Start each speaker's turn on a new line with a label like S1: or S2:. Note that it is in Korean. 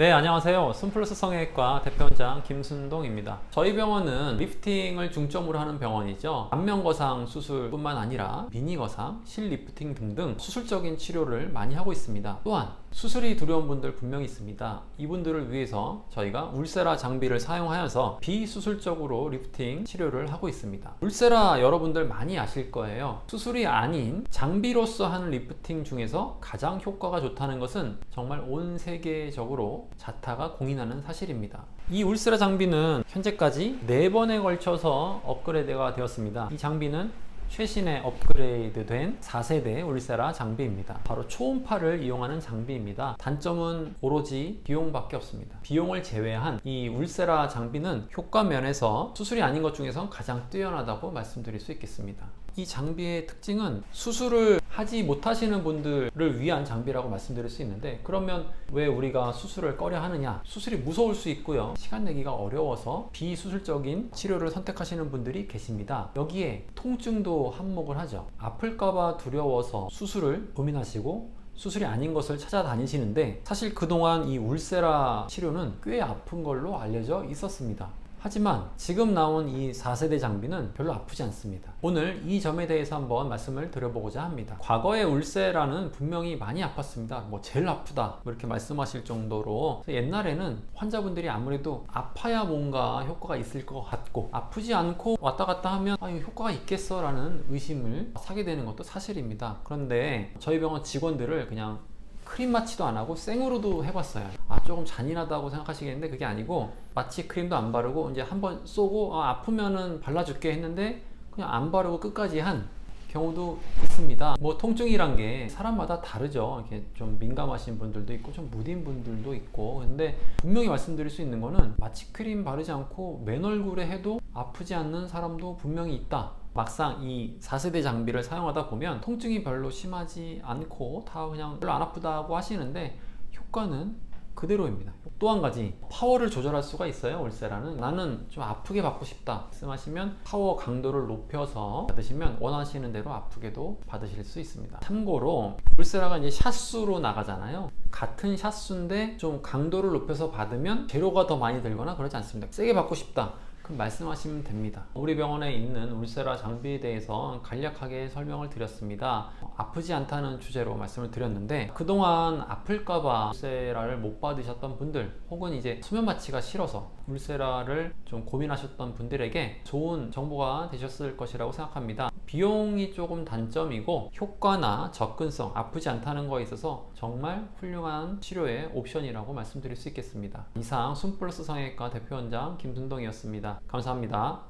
S1: 네, 안녕하세요. 순플러스 성형외과 대표원장 김순동입니다. 저희 병원은 리프팅을 중점으로 하는 병원이죠. 안면거상 수술뿐만 아니라 미니거상, 실리프팅 등등 수술적인 치료를 많이 하고 있습니다. 또한 수술이 두려운 분들 분명히 있습니다. 이분들을 위해서 저희가 울세라 장비를 사용하여서 비수술적으로 리프팅 치료를 하고 있습니다. 울세라 여러분들 많이 아실 거예요. 수술이 아닌 장비로서 하는 리프팅 중에서 가장 효과가 좋다는 것은 정말 온 세계적으로 자타가 공인하는 사실입니다. 이 울세라 장비는 현재까지 4번에 걸쳐서 업그레이드가 되었습니다. 이 장비는 최신의 업그레이드된 4세대 울세라 장비입니다. 바로 초음파를 이용하는 장비입니다. 단점은 오로지 비용밖에 없습니다. 비용을 제외한 이 울세라 장비는 효과 면에서 수술이 아닌 것 중에서 가장 뛰어나다고 말씀드릴 수 있겠습니다. 이 장비의 특징은 수술을 하지 못하시는 분들을 위한 장비라고 말씀드릴 수 있는데, 그러면 왜 우리가 수술을 꺼려 하느냐? 수술이 무서울 수 있고요, 시간 내기가 어려워서 비수술적인 치료를 선택하시는 분들이 계십니다. 여기에 통증도 한몫을 하죠. 아플까봐 두려워서 수술을 고민하시고 수술이 아닌 것을 찾아다니시는데, 사실 그동안 이 울세라 치료는 꽤 아픈 걸로 알려져 있었습니다. 하지만 지금 나온 이 4세대 장비는 별로 아프지 않습니다. 오늘 이 점에 대해서 한번 말씀을 드려보고자 합니다. 과거의 울세라는 분명히 많이 아팠습니다. 제일 아프다 이렇게 말씀하실 정도로, 옛날에는 환자분들이 아무래도 아파야 뭔가 효과가 있을 것 같고, 아프지 않고 왔다 갔다 하면 효과가 있겠어 라는 의심을 사게 되는 것도 사실입니다. 그런데 저희 병원 직원들을 그냥 크림 마취도 안 하고 생으로도 해봤어요. 조금 잔인하다고 생각하시겠는데 그게 아니고, 마취 크림도 안 바르고 이제 한번 쏘고 아프면은 발라줄게 했는데 그냥 안 바르고 끝까지 한 경우도 있습니다. 통증이란 게 사람마다 다르죠. 이렇게 좀 민감하신 분들도 있고 좀 무딘 분들도 있고. 근데 분명히 말씀드릴 수 있는 거는 마취 크림 바르지 않고 맨 얼굴에 해도 아프지 않는 사람도 분명히 있다. 막상 이 4세대 장비를 사용하다 보면 통증이 별로 심하지 않고 다 그냥 별로 안 아프다고 하시는데 효과는 그대로입니다. 또 한 가지, 파워를 조절할 수가 있어요. 울세라는 나는 좀 아프게 받고 싶다 말씀하시면 파워 강도를 높여서 받으시면 원하시는 대로 아프게도 받으실 수 있습니다. 참고로 울세라가 이제 샷수로 나가잖아요. 같은 샷수인데 좀 강도를 높여서 받으면 재료가 더 많이 들거나 그러지 않습니다. 세게 받고 싶다 말씀하시면 됩니다. 우리 병원에 있는 울세라 장비에 대해서 간략하게 설명을 드렸습니다. 아프지 않다는 주제로 말씀을 드렸는데, 그동안 아플까봐 울세라를 못 받으셨던 분들, 혹은 이제 수면 마취가 싫어서 울세라를 좀 고민하셨던 분들에게 좋은 정보가 되셨을 것이라고 생각합니다. 비용이 조금 단점이고 효과나 접근성, 아프지 않다는 거에 있어서 정말 훌륭한 치료의 옵션이라고 말씀드릴 수 있겠습니다. 이상 순플러스 성형외과 대표원장 김순동이었습니다. 감사합니다.